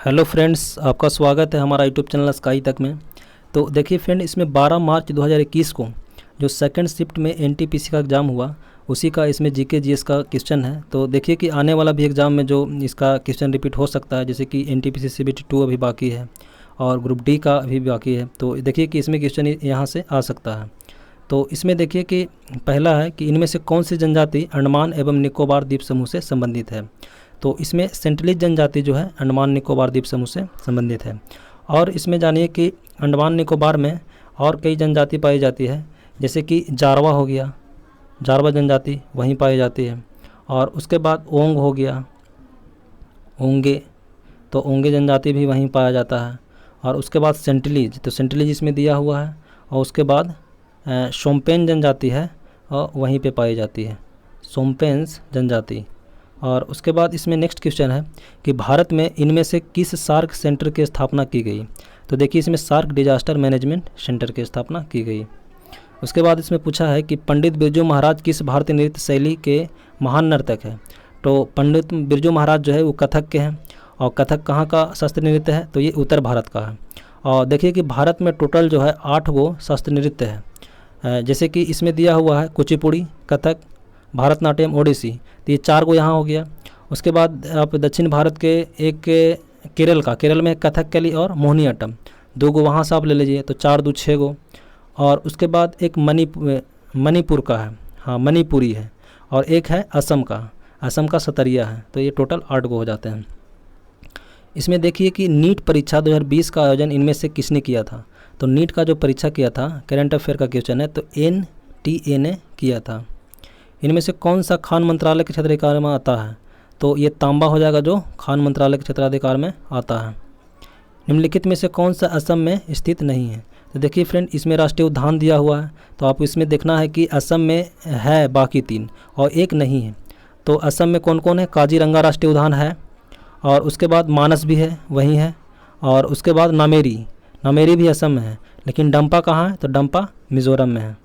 Hello friends, आपका स्वागत है हमारा यूट्यूब चैनल स्काई तक में। तो देखिए फ्रेंड, इसमें 12 मार्च 2021 को जो सेकंड शिफ्ट में एनटीपीसी का एग्ज़ाम हुआ, उसी का इसमें जीके जीएस का क्वेश्चन है। तो देखिए कि आने वाला भी एग्ज़ाम में जो इसका क्वेश्चन रिपीट हो सकता है, जैसे कि एनटीपीसी सीबीटी 2 अभी बाकी है और ग्रुप डी का अभी बाकी है। तो देखिए कि इसमें क्वेश्चन यहाँ से आ सकता है। तो इसमें देखिए कि पहला है कि इनमें से कौन सी जनजाति अंडमान एवं निकोबार द्वीप समूह से संबंधित है। तो इसमें सेंट्रलीज जनजाति जो है अंडमान निकोबार द्वीप समूह से संबंधित है। और इसमें जानिए कि अंडमान निकोबार में और कई जनजाति पाई जाती है, जैसे कि जारवा हो गया, जारवा जनजाति वहीं पाई जाती है। और उसके बाद ओंग हो गया, ओंगे, तो ओंगे जनजाति भी वहीं पाया जाता है। और उसके बाद सेंट्रलीज, तो सेंट्रलीज इसमें दिया हुआ है। और उसके बाद शोम्पेन जनजाति है और वहीं पे पाई जाती है, शोम्पेन्स जनजाति। और उसके बाद इसमें नेक्स्ट क्वेश्चन है कि भारत में इनमें से किस सार्क सेंटर की स्थापना की गई। तो देखिए इसमें सार्क डिजास्टर मैनेजमेंट सेंटर की स्थापना की गई। उसके बाद इसमें पूछा है कि पंडित बिरजू महाराज किस भारतीय नृत्य शैली के महान नर्तक है। तो पंडित बिरजू महाराज जो है वो कथक के हैं। और कथक कहाँ का शास्त्रीय नृत्य है, तो ये उत्तर भारत का है। और देखिए कि भारत में टोटल जो है 8 गो शास्त्रीय नृत्य है, जैसे कि इसमें दिया हुआ है कुचिपुड़ी, कथक, भारतनाट्यम, ओडिसी, तो ये 4 गो यहाँ हो गया। उसके बाद आप दक्षिण भारत के एक केरल का, केरल में कथकली और मोहिनीअट्टम 2 गो वहाँ से आप ले लीजिए, तो 4 2 6 गो। और उसके बाद एक मणिपुर का है, हाँ मणिपुरी है। और एक है असम का सतरिया है। तो ये टोटल 8 गो हो जाते हैं। इसमें देखिए कि नीट परीक्षा 2020 का आयोजन इनमें से किसने किया था। तो नीट का जो परीक्षा किया था, करंट अफेयर का क्वेश्चन है, तो NTA ने किया था। इनमें से कौन सा खान मंत्रालय के क्षेत्राधिकार में आता है। तो ये तांबा हो जाएगा जो खान मंत्रालय के क्षेत्राधिकार में आता है। निम्नलिखित में से कौन सा असम में स्थित नहीं है। तो देखिए फ्रेंड, इसमें राष्ट्रीय उद्यान दिया हुआ है, तो आप इसमें देखना है कि असम में है बाकी 3 और एक नहीं है। तो असम में कौन कौन है, काजीरंगा राष्ट्रीय उद्यान है, और उसके बाद मानस भी है, वहीं है। और उसके बाद नामेरी भी असम में है, लेकिन डंपा कहाँ है, तो डंपा मिजोरम में है।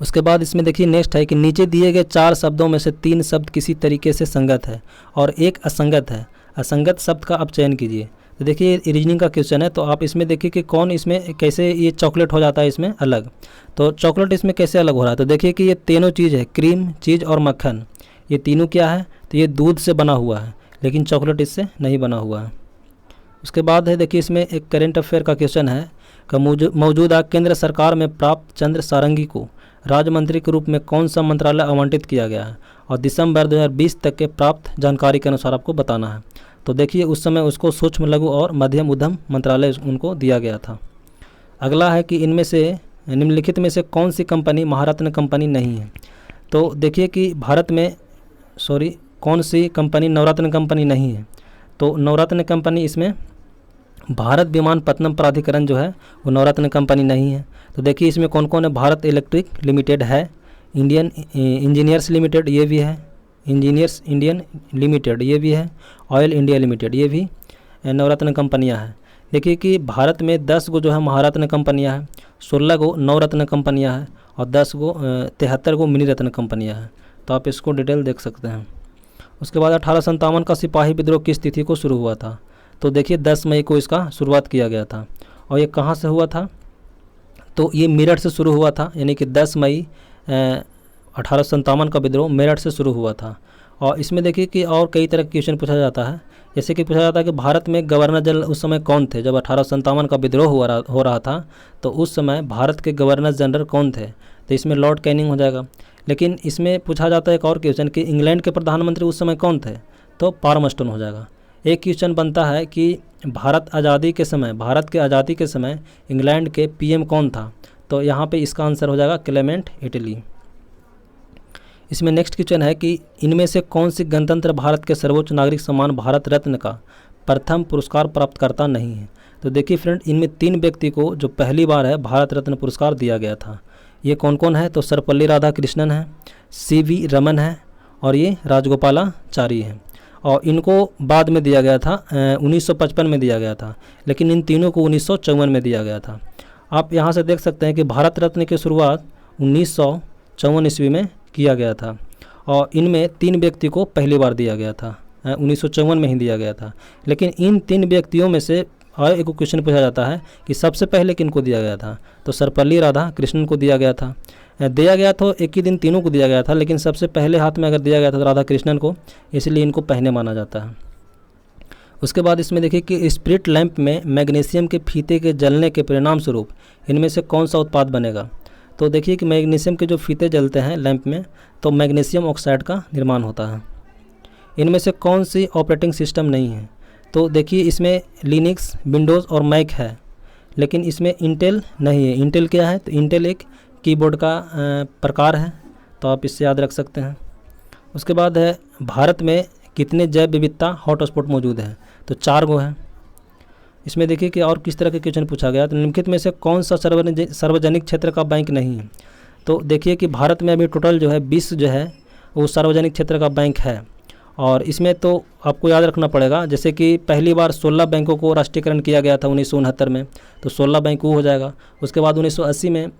उसके बाद इसमें देखिए नेक्स्ट है कि नीचे दिए गए 4 शब्दों में से 3 शब्द किसी तरीके से संगत है और एक असंगत है। असंगत शब्द का आप चयन कीजिए। तो देखिए रीजनिंग का क्वेश्चन है, तो आप इसमें देखिए कि कौन इसमें कैसे ये चॉकलेट हो जाता है इसमें अलग। तो चॉकलेट इसमें कैसे अलग हो रहा है, तो देखिए कि ये तीनों चीज़ है, क्रीम, चीज़ और मक्खन, ये तीनों क्या है, तो ये दूध से बना हुआ है, लेकिन चॉकलेट इससे नहीं बना हुआ है। उसके बाद है देखिए इसमें एक करेंट अफेयर का क्वेश्चन है कि मौजूदा केंद्र सरकार में प्राप्त चंद्र सारंगी को राज्य मंत्री के रूप में कौन सा मंत्रालय आवंटित किया गया है, और दिसंबर 2020 तक के प्राप्त जानकारी के अनुसार आपको बताना है। तो देखिए उस समय उसको सूक्ष्म, लघु और मध्यम उद्यम मंत्रालय उनको दिया गया था। अगला है कि इनमें से निम्नलिखित में से कौन सी कंपनी महारत्न कंपनी नहीं है। तो देखिए कि कौन सी कंपनी नवरत्न कंपनी नहीं है। तो नवरत्न कंपनी इसमें भारत विमानपत्तनम प्राधिकरण जो है वो नवरत्न कंपनी नहीं है। तो देखिए इसमें कौन कौन है, भारत इलेक्ट्रिक लिमिटेड है, इंडियन इंजीनियर्स लिमिटेड ये भी है, इंजीनियर्स इंडियन लिमिटेड ये भी है, ऑयल इंडिया लिमिटेड ये भी नवरत्न कंपनियां हैं। देखिए कि भारत में 10 गो जो है महारत्न कंपनियां हैं, 16 गो नवरत्न कंपनियां हैं और 73 गो मिनी रत्न कंपनियां हैं। तो आप इसको डिटेल देख सकते हैं। उसके बाद 1857 का सिपाही विद्रोह किस तिथि को शुरू हुआ था। तो देखिए 10 मई को इसका शुरुआत किया गया था। और ये कहाँ से हुआ था, तो ये मेरठ से शुरू हुआ था, यानी कि 10 मई 1857 का विद्रोह मेरठ से शुरू हुआ था। और इसमें देखिए कि और कई तरह के क्वेश्चन पूछा जाता है, जैसे कि पूछा जाता है कि भारत में गवर्नर जनरल उस समय कौन थे जब 1857 का विद्रोह हो रहा था, तो उस समय भारत के गवर्नर जनरल कौन थे। तो इसमें लॉर्ड कैनिंग हो जाएगा। लेकिन इसमें पूछा जाता है एक और क्वेश्चन कि इंग्लैंड के प्रधानमंत्री उस समय कौन थे, तो पार्मस्टोन हो जाएगा। एक क्वेश्चन बनता है कि भारत के आज़ादी के समय इंग्लैंड के PM कौन था, तो यहाँ पे इसका आंसर हो जाएगा क्लेमेंट इटली। इसमें नेक्स्ट क्वेश्चन है कि इनमें से कौन सी गणतंत्र भारत के सर्वोच्च नागरिक सम्मान भारत रत्न का प्रथम पुरस्कार प्राप्तकर्ता नहीं है। तो देखिए फ्रेंड, इनमें 3 व्यक्ति को जो पहली बार है भारत रत्न पुरस्कार दिया गया था। ये कौन कौन है, तो सर्वपल्ली राधाकृष्णन है, CV रमन है और ये राजगोपालाचारी है। और इनको बाद में दिया गया था, 1955 में दिया गया था, लेकिन इन तीनों को 1954 में दिया गया था। आप यहाँ से देख सकते हैं कि भारत रत्न की शुरुआत 1954 ईस्वी में किया गया था और इनमें 3 व्यक्ति को पहली बार दिया गया था, 1954 में ही दिया गया था। लेकिन इन 3 व्यक्तियों में से और एक क्वेश्चन पूछा जाता है कि सबसे पहले किनको दिया गया था, तो सर्वपल्ली राधाकृष्णन को दिया गया था। दिया गया तो एक ही दिन तीनों को दिया गया था, लेकिन सबसे पहले हाथ में अगर दिया गया था तो राधाकृष्णन को, इसलिए इनको पहले माना जाता है। उसके बाद इसमें देखिए कि स्प्रिट लैंप में मैग्नीशियम के फीते के जलने के परिणाम स्वरूप इनमें से कौन सा उत्पाद बनेगा। तो देखिए कि मैग्नीशियम के जो फीते जलते हैं लैंप में, तो मैग्नीशियम ऑक्साइड का निर्माण होता है। इनमें से कौन सी ऑपरेटिंग सिस्टम नहीं है, तो देखिए इसमें लिनक्स, विंडोज़ और मैक है, लेकिन इसमें इंटेल नहीं है। इंटेल क्या है, तो इंटेल एक कीबोर्ड का प्रकार है, तो आप इससे याद रख सकते हैं। उसके बाद है भारत में कितने जैव विविधता हॉटस्पॉट मौजूद हैं, तो 4 गो है। इसमें देखिए कि और किस तरह के क्वेश्चन पूछा गया, तो निम्नलिखित में से कौन सा सार्वजनिक क्षेत्र का बैंक नहीं है। तो देखिए कि भारत में अभी टोटल जो है 20 जो है वो सार्वजनिक क्षेत्र का बैंक है, और इसमें तो आपको याद रखना पड़ेगा, जैसे कि पहली बार 16 बैंकों को राष्ट्रीयकरण किया गया था 1969 में, तो 16 बैंक वो हो जाएगा। उसके बाद 1980 में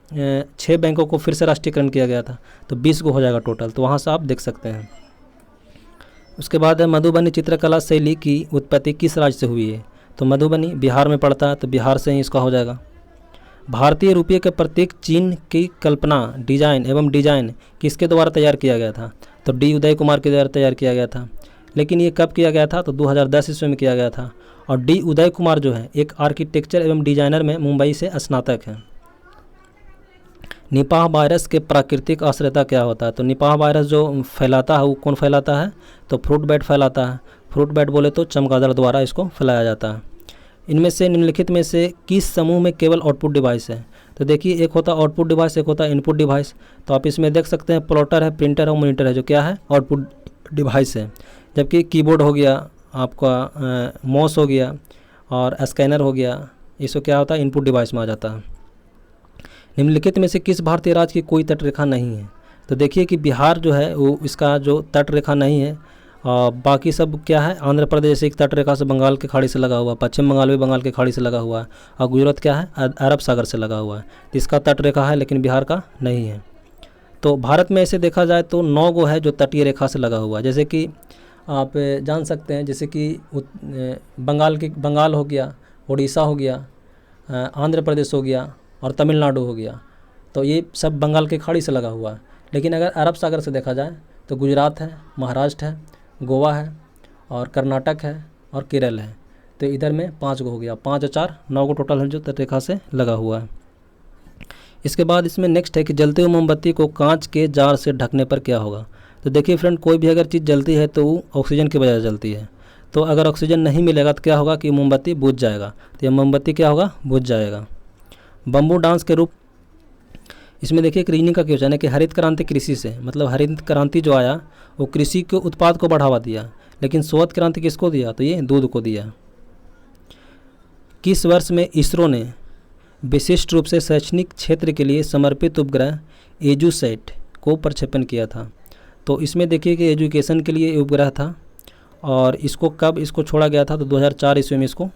6 बैंकों को फिर से राष्ट्रीयकरण किया गया था, तो 20 को हो जाएगा टोटल, तो वहाँ से आप देख सकते हैं। उसके बाद है मधुबनी चित्रकला शैली की उत्पत्ति किस राज्य से हुई है, तो मधुबनी बिहार में पड़ता है, तो बिहार से ही इसका हो जाएगा। भारतीय रुपये के प्रतीक चिन्ह की कल्पना, डिजाइन किसके द्वारा तैयार किया गया था, तो डी उदय कुमार के द्वारा तैयार किया गया था। लेकिन ये कब किया गया था, तो 2010 ईस्वी में किया गया था। और डी उदय कुमार जो है एक आर्किटेक्चर एवं डिजाइनर में मुंबई से स्नातक हैं। निपाह वायरस के प्राकृतिक आश्रयता क्या होता है, तो निपाह वायरस जो फैलाता है वो कौन फैलाता है, तो फ्रूट बैट फैलाता है। फ्रूट बैट बोले तो चमगादड़ द्वारा इसको फैलाया जाता है। इनमें से निम्नलिखित में से किस समूह में केवल आउटपुट डिवाइस है, तो देखिए एक होता है आउटपुट डिवाइस, एक होता है इनपुट डिवाइस। तो आप इसमें देख सकते हैं प्लॉटर है, प्रिंटर है, मॉनिटर है, जो क्या है आउटपुट डिवाइस है। जबकि कीबोर्ड हो गया आपका, माउस हो गया और स्कैनर हो गया, इसको क्या होता है इनपुट डिवाइस में आ जाता है। निम्नलिखित में से किस भारतीय राज्य की कोई तटरेखा नहीं है, तो देखिए कि बिहार जो है वो इसका जो तटरेखा नहीं है, और बाकी सब क्या है, आंध्र प्रदेश एक तटरेखा से बंगाल के खाड़ी से लगा हुआ, पश्चिम बंगाल भी बंगाल के खाड़ी से लगा हुआ है, और गुजरात क्या है अरब सागर से लगा हुआ है, तो इसका तटरेखा है, लेकिन बिहार का नहीं है। तो भारत में ऐसे देखा जाए तो 9 गो है जो तटीय रेखा से लगा हुआ है, जैसे कि आप जान सकते हैं, जैसे कि बंगाल हो गया, उड़ीसा हो गया, आंध्र प्रदेश हो गया और तमिलनाडु हो गया, तो ये सब बंगाल के खाड़ी से लगा हुआ है। लेकिन अगर अरब सागर से देखा जाए तो गुजरात है, महाराष्ट्र है, गोवा है और कर्नाटक है और केरल है, तो इधर में 5 गो हो गया, 5 और 4 9 गो टोटल है जो तटरेखा से लगा हुआ है। इसके बाद इसमें नेक्स्ट है कि जलते हुए मोमबत्ती को कांच के जार से ढकने पर क्या होगा, तो देखिए फ्रेंड कोई भी अगर चीज़ जलती है तो वो ऑक्सीजन की वजह से जलती है, तो अगर ऑक्सीजन नहीं मिलेगा तो क्या होगा कि मोमबत्ती बुझ जाएगा, तो यह मोमबत्ती क्या होगा बुझ जाएगा। बम्बू डांस के रूप, इसमें देखिए एक रीजनिंग का क्वेश्चन है कि हरित क्रांति कृषि से, मतलब हरित क्रांति जो आया वो कृषि के उत्पाद को बढ़ावा दिया, लेकिन श्वेत क्रांति किसको दिया, तो ये दूध को दिया। किस वर्ष में इसरो ने विशिष्ट रूप से शैक्षणिक क्षेत्र के लिए समर्पित उपग्रह एजुसैट को प्रक्षेपण किया था, तो इसमें देखिए कि एजुकेशन के लिए उपग्रह था, और इसको कब इसको छोड़ा गया था, तो 2004 ईस्वी में इसको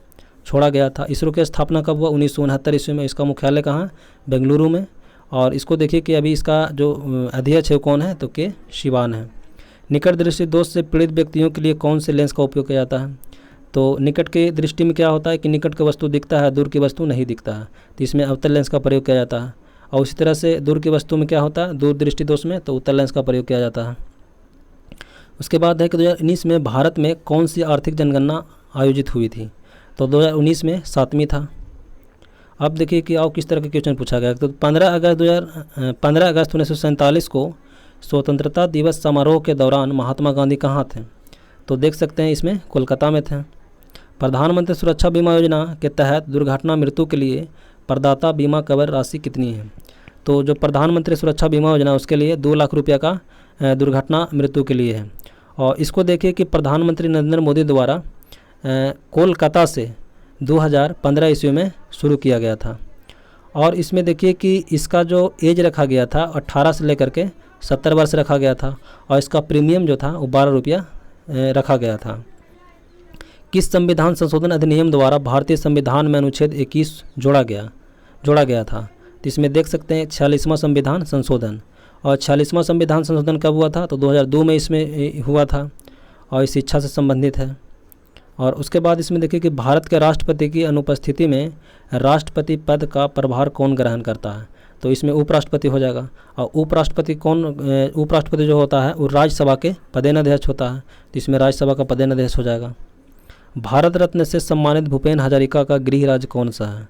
छोड़ा गया था। इसरो की स्थापना कब हुआ, 1969 ईस्वी में। इसका मुख्यालय कहाँ, बेंगलुरु में। और इसको देखिए कि अभी इसका जो अध्यक्ष है कौन है, तो के शिवान है। निकट दृष्टि दोष से पीड़ित व्यक्तियों के लिए कौन से लेंस का उपयोग किया जाता है, तो निकट के दृष्टि में क्या होता है कि निकट की वस्तु दिखता है, दूर की वस्तु नहीं दिखता है, तो इसमें अवतल लेंस का प्रयोग किया जाता है। और उसी तरह से दूर की वस्तु में क्या होता है, दूर दृष्टि दोष में, तो उत्तल लेंस का प्रयोग किया जाता है। उसके बाद है कि 2019 में भारत में कौन सी आर्थिक जनगणना आयोजित हुई थी, तो 2019 में 7वीं था। अब देखिए कि और किस तरह के क्वेश्चन पूछा गया, तो 15 अगस्त 1947 को स्वतंत्रता दिवस समारोह के दौरान महात्मा गांधी कहाँ थे, तो देख सकते हैं इसमें कोलकाता में थे। प्रधानमंत्री सुरक्षा बीमा योजना के तहत दुर्घटना मृत्यु के लिए प्रदाता बीमा कवर राशि कितनी है, तो जो प्रधानमंत्री सुरक्षा बीमा योजना उसके लिए 2 लाख रुपये का दुर्घटना मृत्यु के लिए है। और इसको देखिए कि प्रधानमंत्री नरेंद्र मोदी द्वारा कोलकाता से 2015 ईस्वी में शुरू किया गया था। और इसमें देखिए कि इसका जो एज रखा गया था 18 से लेकर के 70 वर्ष रखा गया था, और इसका प्रीमियम जो था वो 12 रुपया रखा गया था। किस संविधान संशोधन अधिनियम द्वारा भारतीय संविधान में अनुच्छेद 21 जोड़ा गया था, तो इसमें देख सकते हैं 46वां संविधान संशोधन। और 46वां संविधान संशोधन कब हुआ था, तो 2002 में इसमें हुआ था। और ये शिक्षा से संबंधित है। और उसके बाद इसमें देखिए कि भारत के राष्ट्रपति की अनुपस्थिति में राष्ट्रपति पद का प्रभार कौन ग्रहण करता है, तो इसमें उपराष्ट्रपति हो जाएगा। और उपराष्ट्रपति जो होता है वो राज्यसभा के पदेनाध्यक्ष होता है, तो इसमें राज्यसभा का पदेनाध्यक्ष हो जाएगा। भारत रत्न से सम्मानित भूपेन हजारिका का गृह राज्य कौन सा है,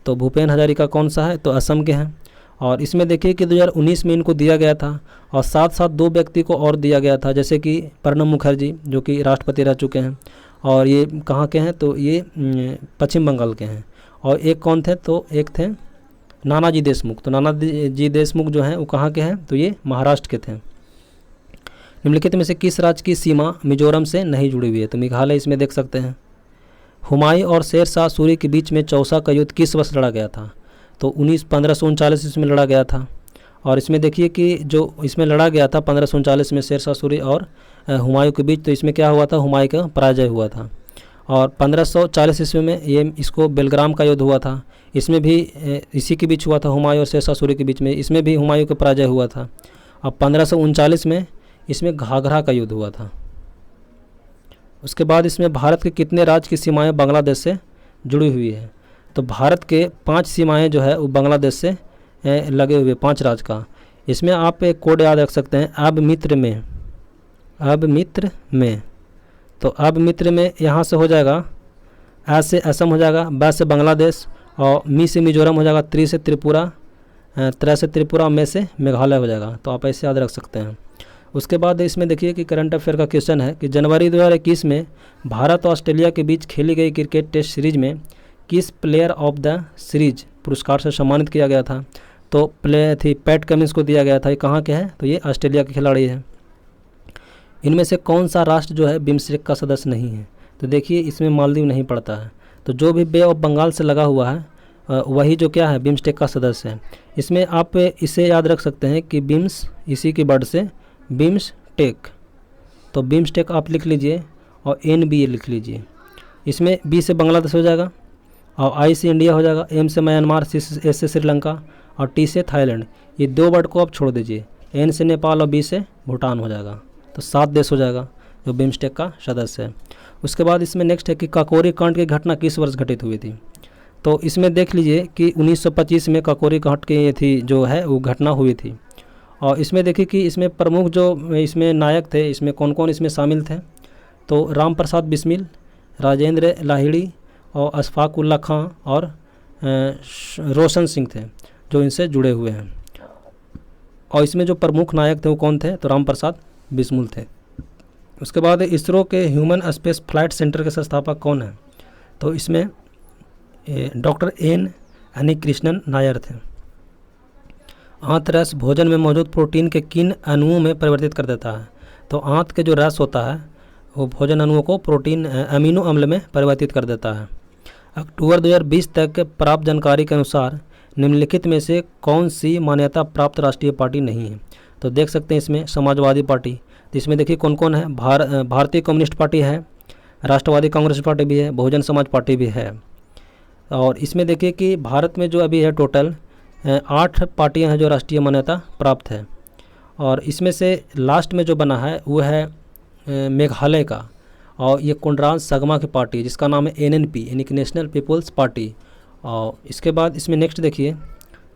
तो भूपेन हजारिका कौन सा है, तो असम के हैं। और इसमें देखिए कि 2019 में इनको दिया गया था और साथ साथ 2 व्यक्ति को और दिया गया था, जैसे कि प्रणब मुखर्जी जो कि राष्ट्रपति रह चुके हैं, और ये कहाँ के हैं, तो ये पश्चिम बंगाल के हैं। और एक कौन थे, तो एक थे नानाजी देशमुख। तो नानाजी देशमुख जो हैं वो कहाँ के हैं, तो ये महाराष्ट्र के थे। निम्नलिखित में से किस राज्य की सीमा मिजोरम से नहीं जुड़ी हुई है, तो मेघालय इसमें देख सकते हैं। हुमायूं और शेर शाह सूरी के बीच में चौसा का युद्ध किस वर्ष लड़ा गया था, तो 1539 इसमें लड़ा गया था। और इसमें देखिए कि जो इसमें लड़ा गया था 1539 में शेर शाह सूरी और हुमायूं के बीच, तो इसमें क्या हुआ था, हुमायूं का पराजय हुआ था। और 1540 ईस्वी में ये इसको बेलग्राम का युद्ध हुआ था, इसमें भी इसी के बीच हुआ था, हुमायूं और शेर शाह सूरी के बीच में, इसमें भी हुमायूं का पराजय हुआ था। और 1539 में इसमें घाघरा का युद्ध हुआ था। उसके बाद इसमें भारत के कितने राज्य की सीमाएं बांग्लादेश से जुड़ी हुई है, तो भारत के 5 सीमाएं जो है वो बांग्लादेश से लगे हुए 5 राज्य का। इसमें आप एक कोड याद रख सकते हैं, अब मित्र में, तो अब मित्र में यहाँ से हो जाएगा, ए से असम हो जाएगा, ब से बांग्लादेश, और मी से मिजोरम हो जाएगा, त्रि से त्रिपुरा, त्रै से त्रिपुरा, में से मेघालय हो जाएगा। तो आप ऐसे याद रख सकते हैं। उसके बाद इसमें देखिए कि करंट अफेयर का क्वेश्चन है कि जनवरी 2021 में भारत और ऑस्ट्रेलिया के बीच खेली गई क्रिकेट टेस्ट सीरीज में किस प्लेयर ऑफ द सीरीज पुरस्कार से सम्मानित किया गया था, तो प्लेयर थी पैट कमिंस को दिया गया था। ये कहाँ के हैं, तो ये ऑस्ट्रेलिया के खिलाड़ी हैं। इनमें से कौन सा राष्ट्र जो है बिम्स्टेक का सदस्य नहीं है, तो देखिए इसमें मालदीव नहीं पड़ता है। तो जो भी बे ऑफ बंगाल से लगा हुआ है वही जो क्या है बिम्स्टेक का सदस्य है। इसमें आप इसे याद रख सकते हैं कि बिम्स इसी के वर्ड से बिम्स्टेक, तो बिम्स्टेक आप लिख लीजिए और NBA लिख लीजिए। इसमें B से बांग्लादेश हो जाएगा, और I से इंडिया हो जाएगा, M से म्यांमार, S से श्रीलंका, और T से थाईलैंड। ये 2 वर्ड को आप छोड़ दीजिए, N से नेपाल और B से भूटान हो जाएगा। तो 7 देश हो जाएगा जो बिम्स्टेक का सदस्य है। उसके बाद इसमें नेक्स्ट है कि काकोरी कांड की घटना किस वर्ष घटित हुई थी, तो इसमें देख लीजिए कि 1925 में काकोरी कांड की थी जो है वो घटना हुई थी। और इसमें देखिए कि इसमें प्रमुख जो इसमें नायक थे, इसमें कौन कौन इसमें शामिल थे, तो राम प्रसाद बिस्मिल, राजेंद्र लाहिड़ी और अशफाक उल्ला खां और रोशन सिंह थे जो इनसे जुड़े हुए हैं। और इसमें जो प्रमुख नायक थे वो कौन थे, तो राम प्रसाद बिस्मिल थे। उसके बाद इसरो के ह्यूमन स्पेस फ्लाइट सेंटर के संस्थापक कौन है, तो इसमें डॉक्टर N हनीकृष्णन नायर थे। आंत रस भोजन में मौजूद प्रोटीन के किन अणुओं में परिवर्तित कर देता है, तो आंत के जो रस होता है वो भोजन अणुओं को प्रोटीन अमीनो अम्ल में परिवर्तित कर देता है। अक्टूबर 2020 तक प्राप्त जानकारी के अनुसार निम्नलिखित में से कौन सी मान्यता प्राप्त राष्ट्रीय पार्टी नहीं है, तो देख सकते हैं इसमें समाजवादी पार्टी, तो इसमें देखिए कौन कौन है, भारतीय कम्युनिस्ट पार्टी है, राष्ट्रवादी कांग्रेस पार्टी भी है, बहुजन समाज पार्टी भी है। और इसमें देखिए कि भारत में जो अभी है टोटल 8 पार्टियां हैं जो राष्ट्रीय मान्यता प्राप्त है। और इसमें से लास्ट में जो बना है वो है मेघालय का, और ये कोनराड संगमा की पार्टी जिसका नाम है NNP यानी कि नेशनल पीपल्स पार्टी। और इसके बाद इसमें नेक्स्ट देखिए,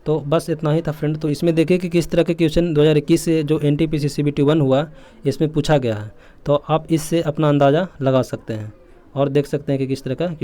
तो बस इतना ही था फ्रेंड। तो इसमें देखिए कि किस तरह के क्वेश्चन 2021 से जो NTPC CBT 1 हुआ इसमें पूछा गया है, तो आप इससे अपना अंदाज़ा लगा सकते हैं और देख सकते हैं कि किस तरह का